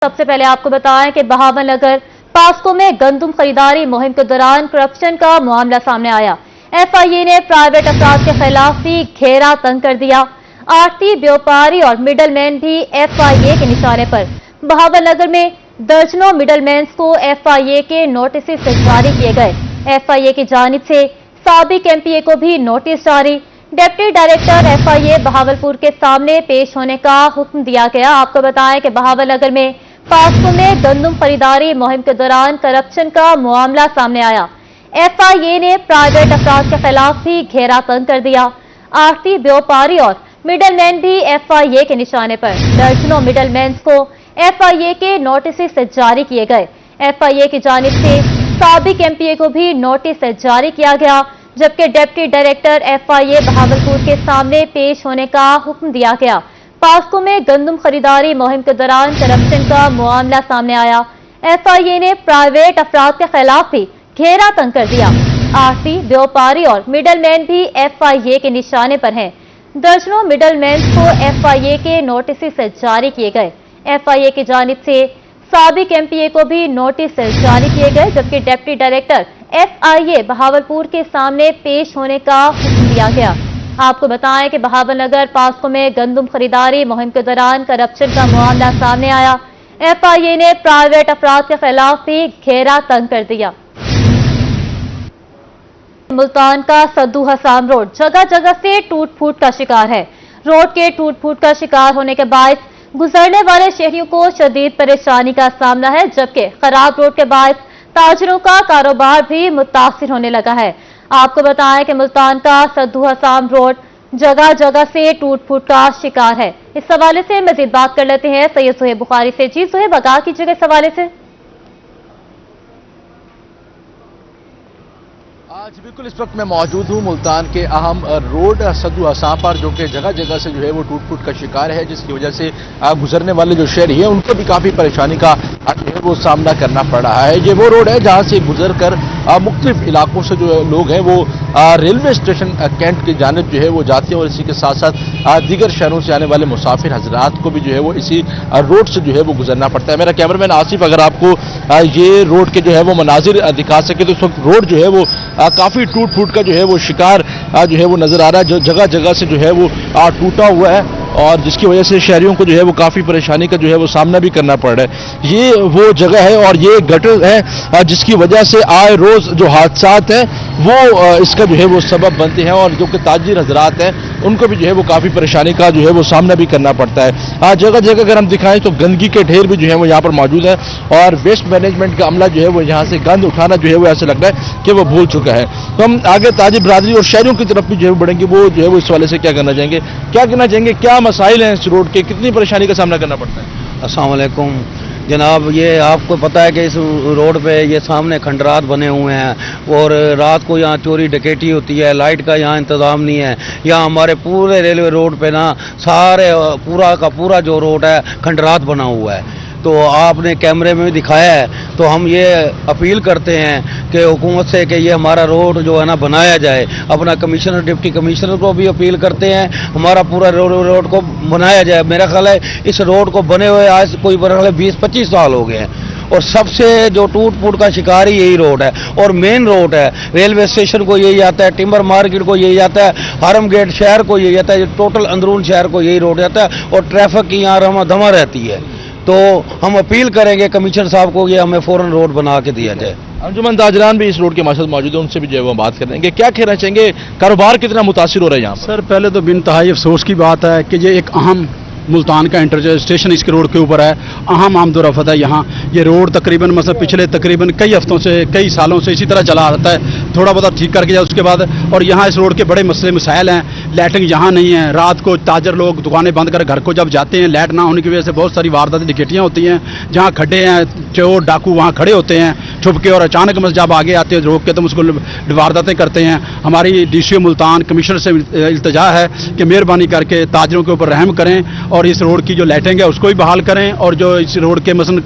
सबसे पहले आपको बताएं कि बहावल नगर पास्को में गंदम खरीदारी मुहिम के दौरान करप्शन का मामला सामने आया। एफआईए ने प्राइवेट अफराद के खिलाफ भी घेरा तंग कर दिया। आरती व्यापारी और मिडलमैन भी एफआईए के निशाने पर। बहावल नगर में दर्जनों मिडलमैन को एफआईए के नोटिस जारी किए गए। एफआईए की जानिब से साबिक एमपीए को भी नोटिस जारी। डिप्टी डायरेक्टर एफआईए बहावलपुर के सामने पेश होने का हुक्म दिया गया। आपको बताएं कि बहावल नगर में पास्को में गंदम खरीदारी मुहिम के दौरान करप्शन का मामला सामने आया। एफआईए ने प्राइवेट अफराद के खिलाफ भी घेरा तंग कर दिया। आरती व्यापारी और मिडलमैन भी एफआईए के निशाने पर। दर्जनों मिडलमैन को एफआईए के नोटिस जारी किए गए। एफआईए की जानिब से साबिक एमपीए को भी नोटिस जारी किया गया, जबकि डिप्टी डायरेक्टर एफआईए बहावलपुर के सामने पेश होने का हुक्म दिया गया। पास्को में गंदम खरीदारी मुहिम के दौरान करप्शन का मामला सामने आया। एफआईए ने प्राइवेट अफराद के खिलाफ भी घेरा तंग कर दिया। आरती व्यापारी और मिडलमैन भी एफआईए के निशाने पर हैं। दर्जनों मिडलमैन को एफआईए के नोटिस जारी किए गए। एफआईए की जानिब से साबिक एमपीए को भी नोटिस जारी किए गए, जबकि डिप्टी डायरेक्टर एफआईए बहावलपुर के सामने पेश होने का हुक्म दिया गया। आपको बताएं कि बहावल नगर पास्को में गंदम खरीदारी मुहिम के दौरान करप्शन का मामला सामने आया। एफआईए ने प्राइवेट अफराद के खिलाफ भी घेरा तंग कर दिया। मुल्तान का सद्दू हसाम रोड जगह जगह से टूट फूट का शिकार है। रोड के टूट फूट का शिकार होने के बायस गुजरने वाले शहरियों को शदीद परेशानी का सामना है, जबकि खराब रोड के बायस ताजरों का कारोबार भी मुतासिर होने लगा है। आपको बताएं कि मुल्तान का सद्दू हसाम रोड जगह जगह से टूट फूट का शिकार है। इस हवाले से मजीद बात कर लेते हैं सैयद सुहेब बुखारी से। जी सुहेब, आगाह कीजिएगा इस हवाले से। आज बिल्कुल इस वक्त मैं मौजूद हूँ मुल्तान के अहम रोड सद्दू हसाम पर, जो कि जगह जगह से जो है वो टूट फूट का शिकार है, जिसकी वजह से गुजरने वाले जो शहरी हैं उनको भी काफ़ी परेशानी का वो सामना करना पड़ रहा है। ये वो रोड है जहाँ से गुजर कर मुख्तलिफ इलाकों से जो लोग हैं वो रेलवे स्टेशन कैंट की जानिब जो है वो जाते हैं, और इसी के साथ साथ दीगर शहरों से आने वाले मुसाफिर हजरात को भी जो है वो इसी रोड से जो है वो गुजरना पड़ता है। मेरा कैमरामैन आसिफ अगर आपको ये रोड के जो है वो मनाजिर दिखा सके तो इस वक्त रोड जो है वो काफ़ी टूट फूट का जो है वो शिकार जो है वो नज़र आ रहा है, जो जगह जगह से जो है वो टूटा हुआ है, और जिसकी वजह से शहरियों को जो है वो काफ़ी परेशानी का जो है वो सामना भी करना पड़ रहा है। ये वो जगह है और ये गटर है जिसकी वजह से आए रोज़ जो हादसात हैं वो इसका जो है वो सबब बनते हैं, और जो कि ताजिर हजरात हैं उनको भी जो है वो काफ़ी परेशानी का जो है वो सामना भी करना पड़ता है। जगह जगह अगर हम दिखाएं तो गंदगी के ढेर भी जो है वो यहाँ पर मौजूद है, और वेस्ट मैनेजमेंट का अमला जो है वो यहाँ से गंद उठाना जो है वो ऐसा लग रहा है कि वो भूल चुका है। तो हम आगे ताजिर बरादरी और शहरियों की तरफ भी जो है बढ़ेंगे, वो जो है वो इस वाले से क्या कहना चाहेंगे, क्या मसाइल हैं इस रोड के, कितनी परेशानी का सामना करना पड़ता है? अस्सलाम वालेकुम जनाब, ये आपको पता है कि इस रोड पे ये सामने खंडरात बने हुए हैं और रात को यहाँ चोरी डकैती होती है, लाइट का यहाँ इंतज़ाम नहीं है। यहाँ हमारे पूरे रेलवे रोड पे ना सारे पूरा का पूरा जो रोड है खंडरात बना हुआ है। तो आपने कैमरे में भी दिखाया है, तो हम ये अपील करते हैं कि हुकूमत से कि ये हमारा रोड जो है ना बनाया जाए। अपना कमिश्नर डिप्टी कमिश्नर को भी अपील करते हैं हमारा पूरा रोड को बनाया जाए। मेरा ख्याल है इस रोड को बने हुए आज कोई मेरा ख्याल 20-25 साल हो गए हैं, और सबसे जो टूट फूट का शिकार ही यही रोड है, और मेन रोड है। रेलवे स्टेशन को यही आता है, टिम्बर मार्केट को यही आता है, हरम गेट शहर को यही आता है, टोटल अंदरून शहर को यही रोड आता है, और ट्रैफिक की यहाँ रमा धमा रहती है। तो हम अपील करेंगे कमिश्नर साहब को ये हमें फौरन रोड बना के दिया जाए। अंजुमन ताजरान भी इस रोड के माशद मौजूद है, उनसे भी जो है वो बात करेंगे। क्या कहना चाहेंगे, कारोबार कितना मुतासिर हो रहा है यहाँ? सर पहले तो बेइंतहाई अफसोस की बात है कि ये एक अहम मुल्तान का इंटर स्टेशन इसके रोड के ऊपर है, अहम आमदोरफ्त है यहाँ। ये रोड तकरीबन मतलब पिछले तकरीबन कई हफ्तों से कई सालों से इसी तरह चला रहता है, थोड़ा बहुत ठीक करके जाए उसके बाद। और यहाँ इस रोड के बड़े मसले मसाइल हैं। लाइटिंग यहाँ नहीं है, रात को ताजर लोग दुकानें बंद कर घर को जब जाते हैं, लाइट ना होने की वजह से बहुत सारी वारदात डकैतियाँ होती हैं। जहाँ खड्डे हैं चोर डाकू वहाँ खड़े होते हैं छुप के, और अचानक मस जब आगे आते हैं रोक के तो उसको वारदातें करते हैं। हमारी डीसीओ मुल्तान कमिश्नर से इल्तजा है कि मेहरबानी करके ताजरों के ऊपर रहम करें और इस रोड की जो लाइटिंग है उसको भी बहाल करें, और जो इस रोड के मसलन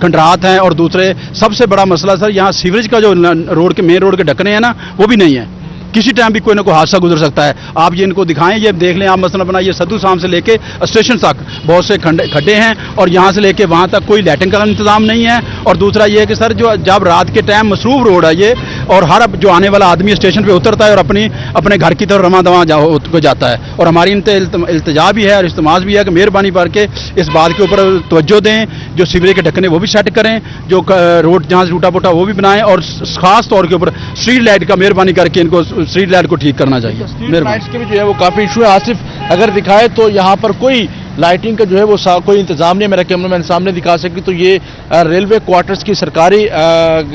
खंडरात हैं। और दूसरे सबसे बड़ा मसला सर यहाँ सीवरेज का जो रोड के मेन रोड के ढकने हैं ना वो भी नहीं है। किसी टाइम भी कोई ना कोई हादसा गुजर सकता है। आप ये इनको दिखाएं, ये देख लें आप मसलन अपना ये सद्दू शाम से लेके स्टेशन तक बहुत से खड्डे हैं और यहाँ से लेके वहाँ तक कोई लाइटिंग का इंतजाम नहीं है। और दूसरा ये है कि सर जो जब रात के टाइम मसरूफ रोड है ये, और हर जो आने वाला आदमी स्टेशन पे उतरता है और अपने घर की तरफ रमा दवा को जाता है। और हमारी इल्तिजा भी है और इस्तेमाल भी है कि मेहरबानी करके इस बात के ऊपर तवज्जो दें, जो सीवरेज के ढक्कन वो भी सेट करें, जो रोड जहाँ से टूटा फूटा वो भी बनाएं, और खास तौर के ऊपर स्ट्रीट लाइट का मेहरबानी करके इनको स्ट्रीट लाइट को ठीक करना चाहिए। स्ट्रीट लाइट्स के भी जो है वो काफी इशू है। आसिफ अगर दिखाए तो यहाँ पर कोई लाइटिंग का जो है वो कोई इंतजाम नहीं है। मेरा कैमरामैन सामने दिखा सके तो ये रेलवे क्वार्टर्स की सरकारी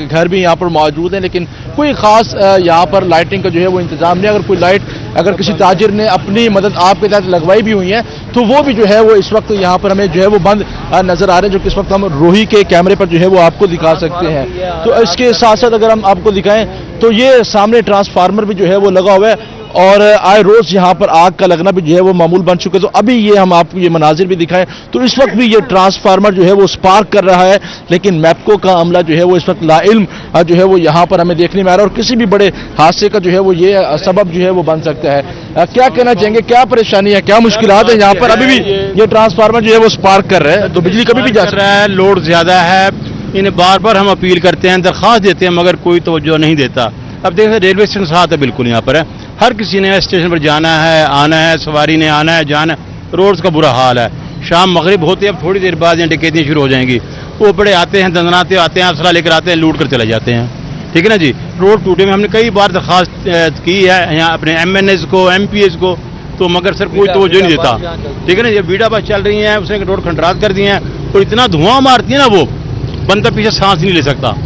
घर भी यहाँ पर मौजूद है, लेकिन कोई खास यहाँ पर लाइटिंग का जो है वो इंतजाम नहीं है। अगर कोई लाइट अगर किसी ताजिर ने अपनी मदद आपके तहत लगवाई भी हुई है तो वो भी जो है वो इस वक्त यहाँ पर हमें जो है वो बंद नजर आ रहे हैं, जो कि इस वक्त हम रोही के कैमरे पर जो है वो आपको दिखा सकते हैं। तो इसके साथ साथ अगर हम आपको दिखाएं तो ये सामने ट्रांसफार्मर भी जो है वो लगा हुआ है और आए रोज यहाँ पर आग का लगना भी जो है वो मामूल बन चुके। तो अभी ये हम आपको ये मनाजिर भी दिखाएं तो इस वक्त भी ये ट्रांसफार्मर जो है वो स्पार्क कर रहा है, लेकिन मैप्को का अमला जो है वो इस वक्त लाइल्म जो है वो यहाँ पर हमें देखने में आ रहा है और किसी भी बड़े हादसे का जो है वो ये सबब जो है वो बन सकता है। क्या कहना चाहेंगे, क्या परेशानी है, क्या मुश्किलात है यहाँ पर? अभी भी ये ट्रांसफार्मर जो है वो स्पार्क कर रहा है तो बिजली कभी भी जा सकता है। लोड ज्यादा है, इन्हें बार बार हम अपील करते हैं, दरख्वास्त देते हैं, मगर कोई तवज्जो नहीं देता। अब देखिए रेलवे स्टेशन साथ है बिल्कुल, यहाँ पर है, हर किसी ने स्टेशन पर जाना है, आना है, सवारी ने आना है, जाना है। रोड्स का बुरा हाल है। शाम मगरिब होते हैं, अब थोड़ी देर बाद यहाँ डकैतियाँ शुरू हो जाएंगी। वो बड़े आते हैं, दंदनाते आते हैं, असला लेकर आते हैं, लूट कर चले जाते हैं। ठीक है ना जी। रोड टूटे में हमने कई बार दरख्वास्त की है यहाँ अपने MNS को, MPS को, तो मगर सर कोई तवज्जो नहीं देता। ठीक है ना। ये बीड़ा बस चल रही है, उसने रोड खंडरात कर दिए हैं और इतना धुआं मारती है ना वो बंदा पीछे सांस नहीं ले सकता।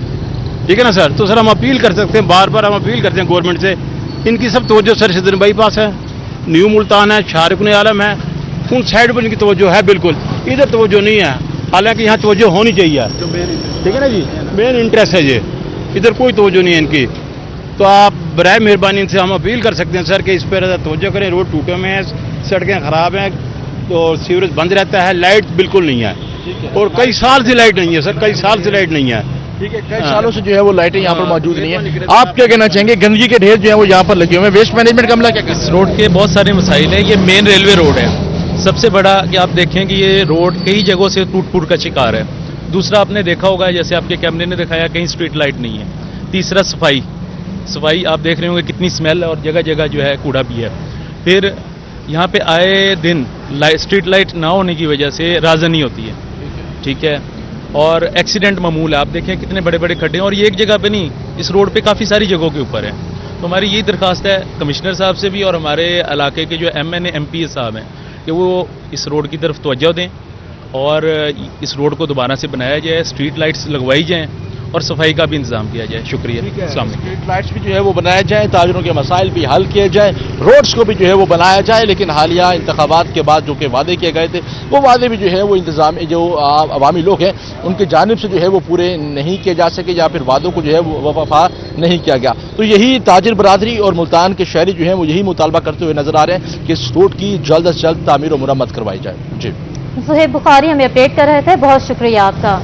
ठीक है ना सर। तो सर हम अपील कर सकते हैं, बार बार हम अपील करते हैं गवर्नमेंट से, इनकी सब तवज्जो सर सिद्दन बाईपास है, न्यू मुल्तान है, शारिकुन आलम है, उन साइड पर इनकी तवज्जो है बिल्कुल, इधर तवज्जो नहीं है। हालांकि यहाँ तवज्जो होनी चाहिए। ठीक है ना जी, मेन इंटरेस्ट है ये, इधर कोई तवज्जो नहीं है इनकी। तो आप बराए मेहरबानी से हम अपील कर सकते हैं सर कि इस पर तवज्जो करें। रोड टूटे में है, सड़कें खराब हैं, तो सीवरेज बंद रहता है, लाइट बिल्कुल नहीं है और कई साल से लाइट नहीं है सर, कई साल से लाइट नहीं है। ठीक है, कई सालों से जो है वो लाइटें यहाँ पर मौजूद नहीं है। आप क्या कहना चाहेंगे? गंदगी के ढेर जो है वो यहाँ पर लगे हुए हैं, वेस्ट मैनेजमेंट का अमला क्या कहता है? इस रोड के बहुत सारे मसाइल हैं। ये मेन रेलवे रोड है। सबसे बड़ा कि आप देखें कि ये रोड कई जगहों से टूट फूट का शिकार है। दूसरा आपने देखा होगा, जैसे आपके कैमरे ने दिखाया, कहीं स्ट्रीट लाइट नहीं है। तीसरा सफाई आप देख रहे होंगे कितनी स्मेल है और जगह जगह जो है कूड़ा भी है। फिर यहाँ पे आए दिन स्ट्रीट लाइट ना होने की वजह से राजनी होती है। ठीक है। और एक्सीडेंट मामूल है। आप देखें कितने बड़े बड़े खड्डे हैं और ये एक जगह पे नहीं, इस रोड पे काफ़ी सारी जगहों के ऊपर है। तो हमारी यही दरखास्त है कमिश्नर साहब से भी और हमारे इलाके के जो MNA MPS साहब हैं कि वो इस रोड की तरफ तवज्जो दें और इस रोड को दोबारा से बनाया जाए, स्ट्रीट लाइट्स लगवाई जाएँ और सफाई का भी इंतजाम किया जाए। शुक्रिया। अस्सलाम वालेकुम। स्ट्रीट लाइट्स भी जो है वो बनाया जाए, ताजिरों के मसाइल भी हल किए जाए, रोड्स को भी जो है वो बनाया जाए। लेकिन हालिया इंतखाबात के बाद जो कि वादे किए गए थे वो वादे भी जो है वो इंतजाम जो अवामी लोग हैं उनकी जानिब से जो है वो पूरे नहीं किए जा सके या फिर वादों को जो है वो वफा नहीं किया गया। तो यही ताजिर बरादरी और मुल्तान के शहरी जो हैं वो यही मुतालबा करते हुए नजर आ रहे हैं कि इस रोड की जल्द अज जल्द तामीर और मुरम्मत करवाई जाए। जी, सुहेब बुखारी हमें अपडेट कर रहे थे, बहुत शुक्रिया आपका।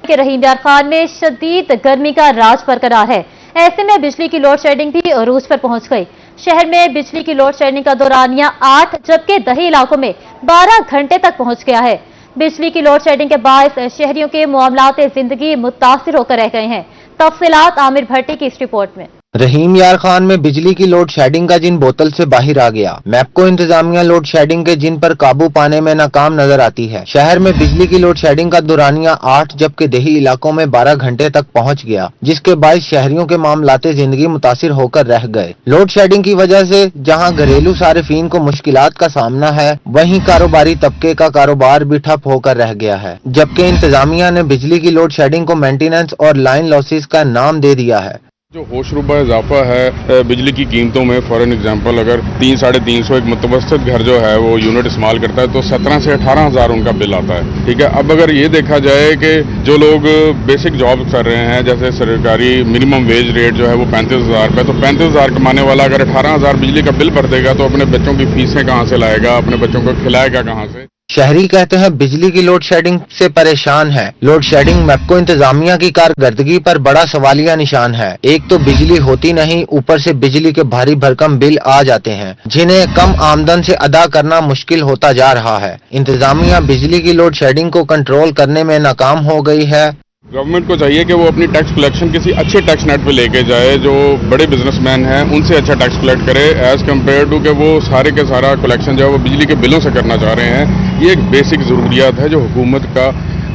कि रहीम यार खान में शदीद गर्मी का राज बरकरार है। ऐसे में बिजली की लोड शेडिंग भी अरूज पर पहुंच गई। शहर में बिजली की लोड शेडिंग का दौरानिया 8 जबकि दही इलाकों में 12 घंटे तक पहुंच गया है। बिजली की लोड शेडिंग के बायस शहरियों के मामलात जिंदगी मुतासिर होकर रह गए हैं। तफसीलात आमिर भट्टी की इस रिपोर्ट में। रहीम यार खान में बिजली की लोड शेडिंग का जिन बोतल से बाहर आ गया। मैप्को इंतजामिया लोड शेडिंग के जिन पर काबू पाने में नाकाम नजर आती है। शहर में बिजली की लोड शेडिंग का दौरानिया 8 जबकि देही इलाकों में 12 घंटे तक पहुंच गया, जिसके बायस शहरियों के मामलाते जिंदगी मुतासिर होकर रह गए। लोड शेडिंग की वजह से जहां घरेलू सारिफीन को मुश्किलात का सामना है, वहीं कारोबारी तबके का कारोबार भी ठप होकर रह गया है। जबकि इंतजामिया ने बिजली की लोड शेडिंग को मेंटेनेंस और लाइन लॉसेस का नाम दे दिया है। जो होशरुबा इजाफा है बिजली की कीमतों में, फॉर एग्जांपल अगर 300-350 एक मुतवसत घर जो है वो यूनिट इस्तेमाल करता है तो 17 से 18 हज़ार उनका बिल आता है। ठीक है। अब अगर ये देखा जाए कि जो लोग बेसिक जॉब कर रहे हैं, जैसे सरकारी मिनिमम वेज रेट जो है वो 35,000 रुपये, तो 35,000 कमाने वाला अगर 18,000 बिजली का बिल भर देगा तो अपने बच्चों की फीसें कहाँ से लाएगा, अपने बच्चों को खिलाएगा कहाँ से? शहरी कहते हैं बिजली की लोड शेडिंग से परेशान है। लोड शेडिंग मैपको इंतजामिया की कारकर्दगी पर बड़ा सवालिया निशान है। एक तो बिजली होती नहीं, ऊपर से बिजली के भारी भरकम बिल आ जाते हैं जिन्हें कम आमदन से अदा करना मुश्किल होता जा रहा है। इंतजामिया बिजली की लोड शेडिंग को कंट्रोल करने में नाकाम हो गई है। गवर्नमेंट को चाहिए कि वो अपनी टैक्स कलेक्शन किसी अच्छे टैक्स नेट पे लेके जाए, जो बड़े बिजनेसमैन हैं उनसे अच्छा टैक्स कलेक्ट करे एज कम्पेयर टू कि वो सारे के सारा कलेक्शन जो है वो बिजली के बिलों से करना चाह रहे हैं। ये एक बेसिक ज़रूरियात है जो हुकूमत का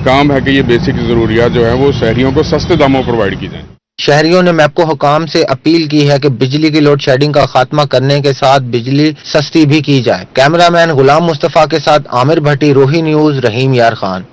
काम है कि ये बेसिक ज़रूरियात जो है वो शहरियों को सस्ते दामों पर प्रोवाइड की जाए। शहरियों ने मैपको हुकाम से अपील की है कि बिजली की लोड शेडिंग का खात्मा करने के साथ बिजली सस्ती भी की जाए। कैमरामैन गुलाम मुस्तफा के साथ आमिर भट्टी, रोही न्यूज, रहीम यार खान।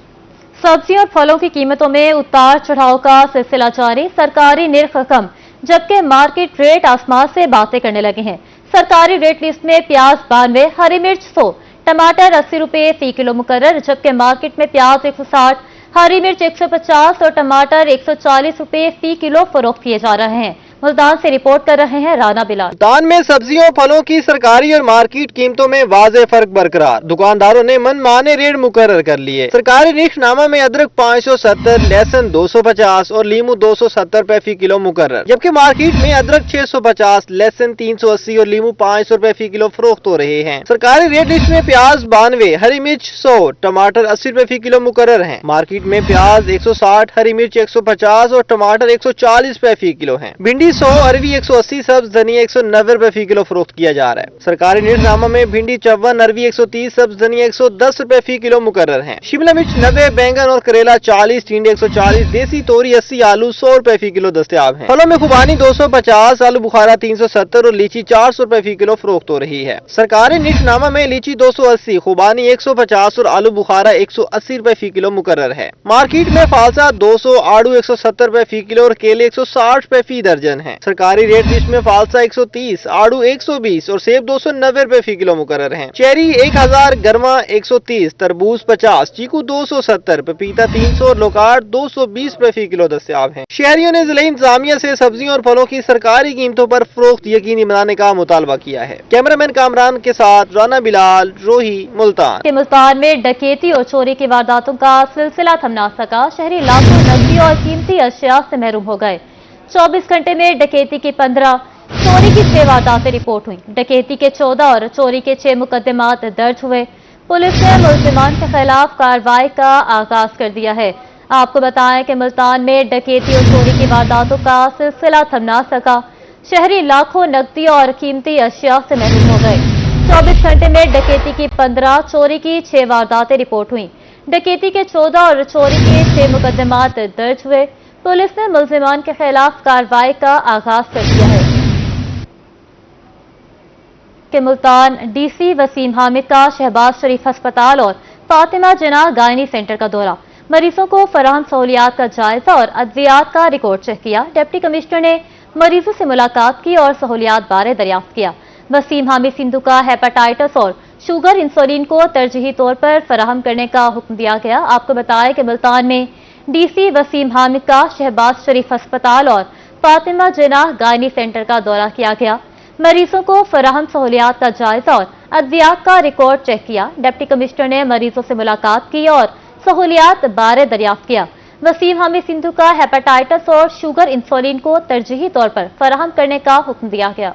सब्जियों और फलों की कीमतों में उतार चढ़ाव का सिलसिला जारी। सरकारी निर्ख कम जबकि मार्केट रेट आसमान से बातें करने लगे हैं। सरकारी रेट लिस्ट में प्याज 92, हरी मिर्च 100, टमाटर 80 रुपए फी किलो मुकर्रर, जबकि मार्केट में प्याज 160, हरी मिर्च 150 और टमाटर 140 रुपए फी किलो फरोख्त किए जा रहे हैं। मुल्तान से रिपोर्ट कर रहे हैं राना बिलाल। मुल्तान में सब्जियों फलों की सरकारी और मार्केट कीमतों में वाज़ेह फर्क बरकरार। दुकानदारों ने मनमाने रेट मुकर्रर कर लिए। सरकारी निर्खनामा में अदरक 570, लहसुन 250 और लीमू 270 रुपए फी किलो मुकर्रर, जबकि मार्केट में अदरक 650, लहसुन 380 और लीमू 500 रुपए फी किलो फरोख्त हो रहे हैं। सरकारी रेट लिस्ट में प्याज 92, हरी मिर्च 100, टमाटर 80 रुपए फी किलो मुकर्रर है। मार्केट में प्याज 160, हरी मिर्च 150 और टमाटर 140 रुपए फी किलो है। भिंडी 100, अरवी 180, सब्ज धनिया 190 रुपए फी किलो फरोख्त किया जा रहा है। सरकारी निर्खनामा में भिंडी 54, अरवी 130, सब्ज धनिया 110 रुपए फी किलो मुकर्रर है। शिमला मिर्च 90, बैंगन और करेला 40, टिंडे 140, देसी तोरी 80, आलू 100 रुपए फी किलो दस्तयाब है। फलों में खुबानी 250, आलू बुखारा 370 और लीची 400 रुपए फी किलो फरोख्त हो रही है। सरकारी निर्खनामा में लीची 280, खुबानी 150 और आलू बुखारा 180 रुपए फी किलो मुकर्रर है। मार्केट में फालसा 200, आड़ू 170 रुपए फी किलो और केले 160 रुपए फी दर्जन है। सरकारी रेट लिस्ट में फालसा 130, आड़ू 120 और सेब 290 रुपए फी किलो मुकर्रर हैं। चेरी 1000, गरमा 130, तरबूज 50, चीकू 270, पपीता 300 और लोकार्ड 220 रुपए फी किलो दस्तयाब हैं। शहरियों ने जिला इंतजामिया से सब्जियों और फलों की सरकारी कीमतों पर फरोख्त यकीनी बनाने का मुतालबा किया है। कैमरामैन कामरान के साथ राना बिलाल, रोही, मुल्तान। मुल्तान में डकैती और चोरी की वारदातों का सिलसिला थम ना सका। शहरी लाखों नकदी और कीमती अशिया से महरूम हो गए। 24 घंटे में डकैती की 15, चोरी की 6 वारदातें रिपोर्ट हुई। डकैती के 14 और चोरी के 6 मुकदमात दर्ज हुए। पुलिस ने मुल्जिमान के खिलाफ कार्रवाई का आगाज कर दिया है। आपको बताएं कि मुल्तान में डकैती और चोरी की वारदातों का सिलसिला थम ना सका। शहरी लाखों नकदी और कीमती अशिया से महरूम हो गए। 24 घंटे में डकैती की 15, चोरी की 6 वारदातें रिपोर्ट हुई। डकैती के 14 और चोरी के 6 मुकदमात दर्ज हुए। पुलिस ने मुल्जिमान के खिलाफ कार्रवाई का आगाज कर दिया है। कि मुल्तान डीसी वसीम हामिद का शहबाज शरीफ अस्पताल और फातिमा जिन्ना गायनी सेंटर का दौरा। मरीजों को फराहम सहूलियात का जायजा और अद्वियात का रिकॉर्ड चेक किया। डिप्टी कमिश्नर ने मरीजों से मुलाकात की और सहूलियात बारे दरियाफ्त किया। वसीम हामिद सिंधु का हेपेटाइटिस और शुगर इंसुलिन को तरजीही तौर पर फराहम करने का हुक्म दिया गया। आपको बताया कि मुल्तान में डीसी वसीम हामिद का शहबाज शरीफ अस्पताल और फातिमा जिन्ना गायनी सेंटर का दौरा किया गया। मरीजों को फराहम सहूलियात का जायजा और अद्वियात का रिकॉर्ड चेक किया। डिप्टी कमिश्नर ने मरीजों से मुलाकात की और सहूलियात बारे दरियाफ्त किया। वसीम हामिद सिंधु का हेपेटाइटिस और शुगर इंसुलिन को तरजीही तौर पर फराहम करने का हुक्म दिया गया।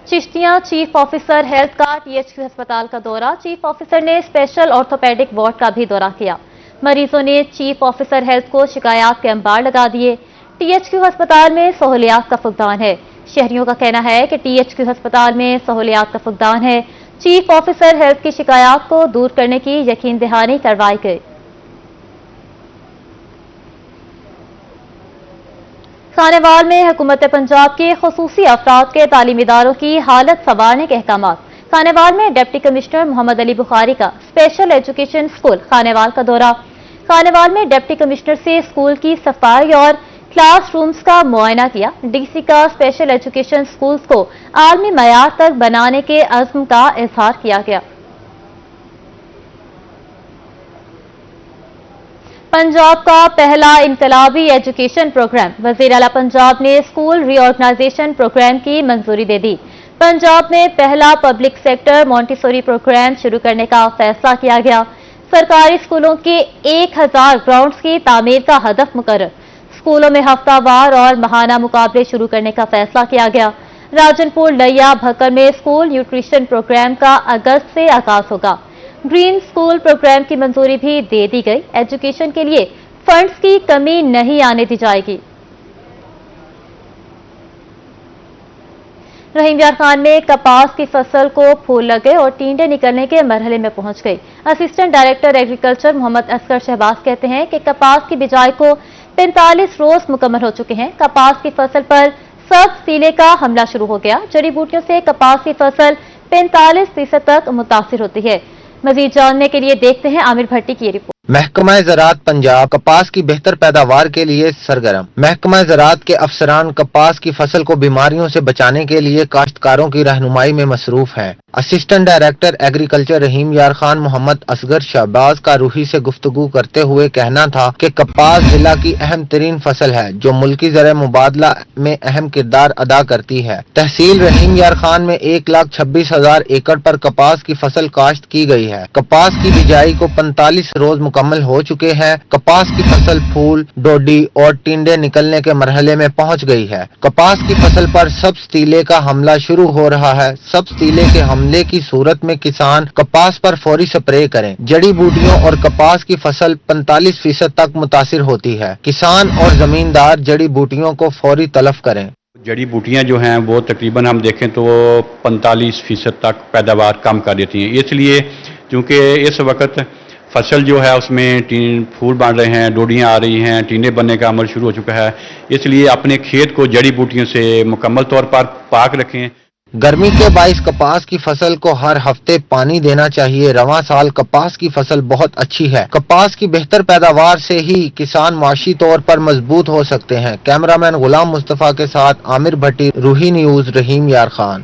चिश्तियां चीफ ऑफिसर हेल्थ का टीएचक्यू अस्पताल का दौरा। चीफ ऑफिसर ने स्पेशल ऑर्थोपेडिक वार्ड का भी दौरा किया। मरीजों ने चीफ ऑफिसर हेल्थ को शिकायत के अंबार लगा दिए। टीएचक्यू अस्पताल में सहूलियात का फुकदान है। शहरियों का कहना है कि टीएचक्यू अस्पताल में सहूलियात का फुकदान है। चीफ ऑफिसर हेल्थ की शिकायत को दूर करने की यकीन दहानी करवाई गई। खानेवाल में हुकूमत पंजाब के खुसूसी अफराद के तालीमी इदारों की हालत संवारने के अहकाम। खानेवाल में डिप्टी कमिश्नर मोहम्मद अली बुखारी का स्पेशल एजुकेशन स्कूल खानेवाल का दौरा। खानेवाल में डिप्टी कमिश्नर से स्कूल की सफाई और क्लास रूम्स का मुआयना किया। डीसी का स्पेशल एजुकेशन स्कूल्स को आलमी मयार तक बनाने के अज़्म का इजहार किया गया। पंजाब का पहला इनकलाबी एजुकेशन प्रोग्राम। वज़ीर आला पंजाब ने स्कूल रीऑर्गेनाइजेशन प्रोग्राम की मंजूरी दे दी। पंजाब में पहला पब्लिक सेक्टर मॉन्टेसोरी प्रोग्राम शुरू करने का फैसला किया गया। सरकारी स्कूलों के 1000 ग्राउंड्स की तामीर का हदफ मुकर्रर। स्कूलों में हफ्तावार और माहाना मुकाबले शुरू करने का फैसला किया गया। राजनपुर, लैया, भक्कर में स्कूल न्यूट्रिशन प्रोग्राम का अगस्त से आगाज होगा। ग्रीन स्कूल प्रोग्राम की मंजूरी भी दे दी गई। एजुकेशन के लिए फंड्स की कमी नहीं आने दी जाएगी। रहीम यार खान में कपास की फसल को फूल लगे और टींडे निकलने के मरहले में पहुंच गई। Assistant director agriculture Mohammad Asghar Shahbaz कहते हैं कि कपास की बिजाई को 45 रोज मुकम्मल हो चुके हैं। कपास की फसल पर सब्ज तीले का हमला शुरू हो गया। जड़ी बूटियों से कपास की फसल 45% तक मुतासिर होती है। मजीद जानने के लिए देखते हैं आमिर भट्टी की रिपोर्ट। महकमा ज़राअत पंजाब कपास की बेहतर पैदावार के लिए सरगर्म। महकमा ज़राअत के अफसरान कपास की फसल को बीमारियों से बचाने के लिए काश्तकारों की रहनुमाई में मसरूफ हैं। असिस्टेंट डायरेक्टर एग्रीकल्चर रहीम यार खान मोहम्मद असगर शहबाज का रूही से गुफ्तगू करते हुए कहना था कि कपास जिला की अहम तरीन फसल है जो मुल्की ज़र मुबादला में अहम किरदार अदा करती है। तहसील रहीम यार खान में 1,26,000 एकड़ पर कपास की फसल काश्त की गई है। कपास की बिजाई को 45 रोज मुकम्मल हो चुके हैं। कपास की फसल फूल, डोडी और टिंडे निकलने के मरहले में पहुंच गई है। कपास की फसल पर सब्ज तीले का हमला शुरू हो रहा है। सब्ज तीले के हमले की सूरत में किसान कपास पर फौरी स्प्रे करें। जड़ी बूटियों और कपास की फसल 45% तक मुतासिर होती है। किसान और जमींदार जड़ी बूटियों को फौरी तलफ करें। जड़ी बूटियां जो हैं वो तकरीबन हम देखें तो 45% तक पैदावार कम कर देती हैं। इसलिए क्योंकि इस वक्त फसल जो है उसमें फूल बन रहे हैं, डोडियां आ रही हैं, टीने बनने का अमल शुरू हो चुका है। इसलिए अपने खेत को जड़ी बूटियों से मुकम्मल तौर पर पाक रखें। गर्मी के बाइस कपास की फसल को हर हफ्ते पानी देना चाहिए। रवां साल कपास की फसल बहुत अच्छी है। कपास की बेहतर पैदावार से ही किसान माशी तौर पर मजबूत हो सकते हैं। कैमरामैन गुलाम मुस्तफा के साथ आमिर भट्टी, रूही न्यूज, रहीम यार खान।